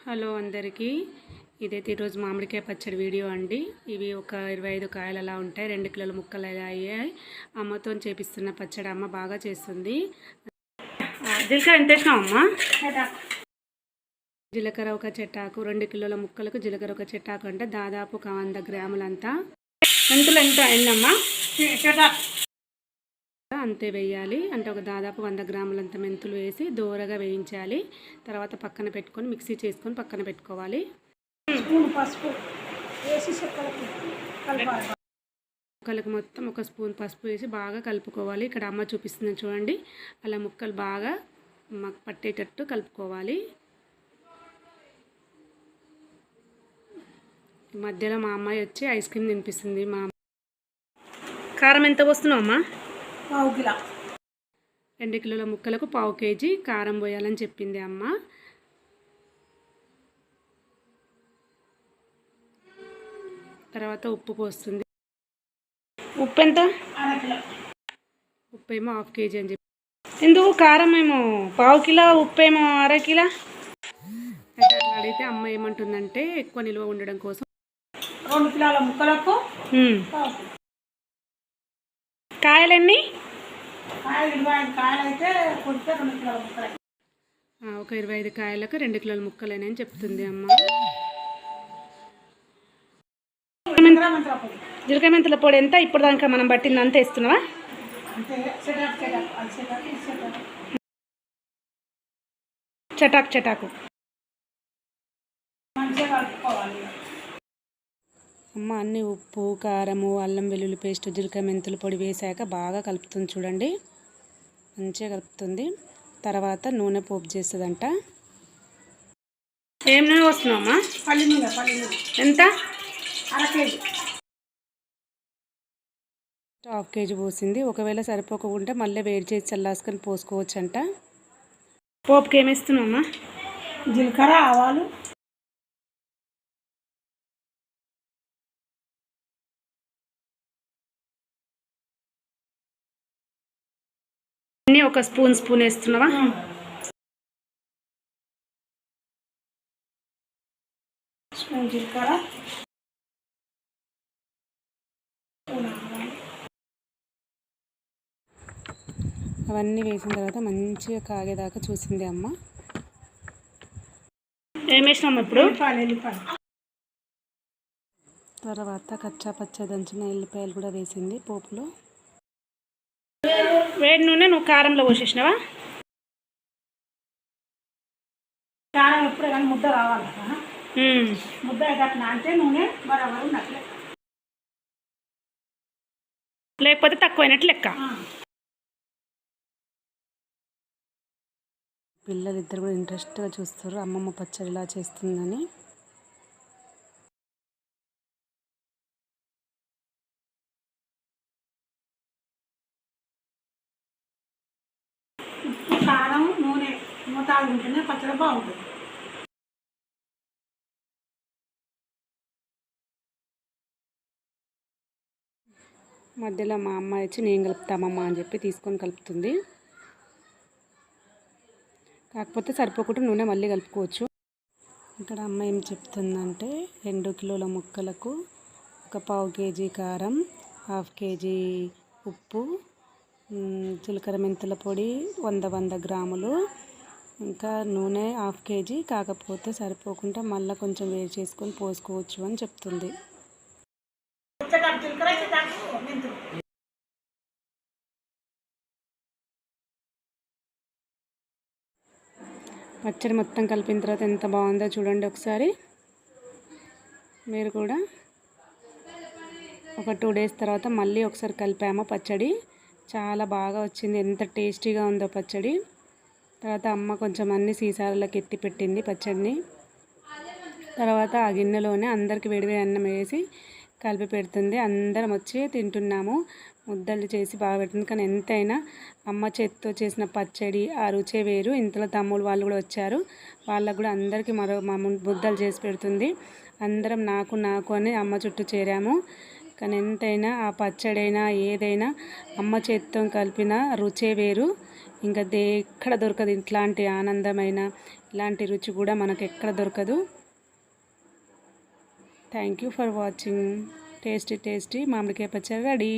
Hello అందరికీ, ఇదైతే ఈరోజు మామిడికాయ పచ్చడి వీడియో అండి. ఇవి ఒక 25 కాయలు అలా ఉంటాయి. 2 కిలోల ముక్కలు అలా అయ్యాయి. అమ్మతో చేపిస్తున్న పచ్చడి అమ్మ బాగా చేస్తుంది. జీలకర్ర ఎంత వేసినావు అమ్మ? జీలకర్ర ఒక చెట్టాకు, 2 కిలోల ముక్కలకు జీలకర్ర ఒక చెట్టాకు అంటే దాదాపు 100 గ్రాములంతా. మెంతులు ఎంత అయిందమ్మా? అంతే వేయాలి. అంటే ఒక దాదాపు 100 గ్రాములంత మెంతులు వేసి దోరగా వేయించాలి. తర్వాత పక్కన పెట్టుకొని మిక్సీ చేసుకొని పక్కన పెట్టుకోవాలి. ముక్కలకు మొత్తం ఒక స్పూన్ పసుపు వేసి బాగా కలుపుకోవాలి. ఇక్కడ అమ్మ చూపిస్తుంది చూడండి, అలా ముక్కలు బాగా పట్టేటట్టు కలుపుకోవాలి. మధ్యలో మా అమ్మాయి వచ్చి ఐస్ క్రీమ్ తినిపిస్తుంది. కారం ఎంత పోస్తున్నావు అమ్మా? 1/4 కిలో. 2 కిలోల ముక్కలకు 1/4 కేజీ కారం పోయాలని చెప్పింది అమ్మ. తర్వాత ఉప్పు పోస్తుంది. ఉప్పు ఎంత? 1/2 కిలో. ఉప్పు ఏమో 1/2 కేజీ అని చెప్పి, ఎందుకు కారం ఏమో 1/4 కిలో, ఉప్పు ఏమో 1/2 కిలో అయితే అట్లా అడిగితే అమ్మ ఏమంటుందంటే ఎక్కువ నిల్వ ఉండడం కోసం 2 కిలోల ముక్కలకు కాయలు ఎన్ని? ఒక 25 కాయలకు 2 కిలోల ముక్కలేనని అని చెప్తుంది అమ్మ. జీలకర్ర మెంతుల పొడి ఎంత? ఇప్పుడు దాకా మనం పట్టింది అంత వేస్తున్నావా? చటాకు చటాకు అమ్మ అన్ని ఉప్పు, కారము, అల్లం వెల్లుల్లి పేస్ట్, జీలకర్ర మెంతుల పొడి వేసాక బాగా కలుపుతుంది చూడండి. మంచిగా కలుపుతుంది. తర్వాత నూనె పోపు చేస్తుందంట. ఏం నూనె వస్తున్నావమ్మా? పల్లి నూనె. ఎంత? 1/2 కేజీ. 1/2 కేజీ పోసింది. ఒకవేళ సరిపోకుంటే మళ్ళీ వేడి చేసి చల్లాసుకొని పోసుకోవచ్చు అంట. పోపుకి ఏమేస్తున్నావమ్మా? జీలకర్ర, ఆవాలు, అన్నీ ఒక స్పూన్ వేస్తున్నావా? స్పూన్ జీలకర్ర, అవన్నీ వేసిన తర్వాత మంచిగా కాగేదాకా చూసింది అమ్మ. ఏం వేసినాము ఇప్పుడు? తర్వాత కచ్చా పచ్చ దంచిన ఎల్లిపాయలు కూడా వేసింది పోపులో. వేడి నూనె నువ్వు కారంలో పోసేసినావా? కారం ఎప్పుడు కానీ ముద్ద రావాలి కదా, ముద్ద అయ్యేటట్టు అంటే నూనె బరాబరు ఉన్నట్లే, లేకపోతే తక్కువైనట్లు లెక్క. పిల్లలిద్దరు కూడా ఇంట్రెస్ట్గా చూస్తారు అమ్మమ్మ పచ్చడి ఇలా చేస్తుందని. ఉప్పు, కారం, నూనె మోతాదు ఉంటేనే పచ్చడి బాగుంటుంది. మధ్యలో మా అమ్మాయి వచ్చి నేను కలుపుతామమ్మా అని చెప్పి తీసుకొని కలుపుతుంది. కాకపోతే సరిపోకుండా నూనె మళ్ళీ కలుపుకోవచ్చు. ఇక్కడ అమ్మ ఏం చెప్తుందంటే 2 కిలోల ముక్కలకు ఒక 1/4 కేజీ కారం, 1/2 కేజీ ఉప్పు, జీలకర్ర మెంతుల పొడి 100 గ్రాములు, ఇంకా నూనె 1/2 కేజీ. కాకపోతే సరిపోకుండా మళ్ళీ కొంచెం వేడి చేసుకొని పోసుకోవచ్చు అని చెప్తుంది. పచ్చడి మొత్తం కలిపిన తర్వాత ఎంత బాగుందో చూడండి ఒకసారి. మీరు కూడా ఒక 2 డేస్ తర్వాత మళ్ళీ ఒకసారి కలిపాము పచ్చడి. చాలా బాగా వచ్చింది. ఎంత టేస్టీగా ఉందో పచ్చడి. తర్వాత అమ్మ కొంచెం అన్ని సీసాలలోకి ఎత్తి పెట్టింది పచ్చడిని. తర్వాత ఆ గిన్నెలోనే అందరికి వేడివేడి అన్నం వేసి కలిపి పెడుతుంది. అందరం వచ్చి తింటున్నాము. ముద్దలు చేసి బాగా పెడుతుంది. కానీ ఎంతైనా అమ్మ చేతితో చేసిన పచ్చడి ఆ రుచే వేరు. ఇంతలో తమ్ముడు వాళ్ళు కూడా వచ్చారు. వాళ్ళకు కూడా అందరికీ ముద్దలు చేసి పెడుతుంది. అందరం నాకు అని అమ్మ చుట్టూ చేరాము. కానీ ఎంతైనా ఆ పచ్చడైనా ఏదైనా అమ్మ చేతితో కలిపిన రుచే వేరు. ఇంకా ఎక్కడ దొరకదు ఇట్లాంటి ఆనందమైన, ఇలాంటి రుచి కూడా మనకు ఎక్కడ దొరకదు. Thank you for watching. Tasty tasty మామిడికాయ పచ్చడి రెడీ.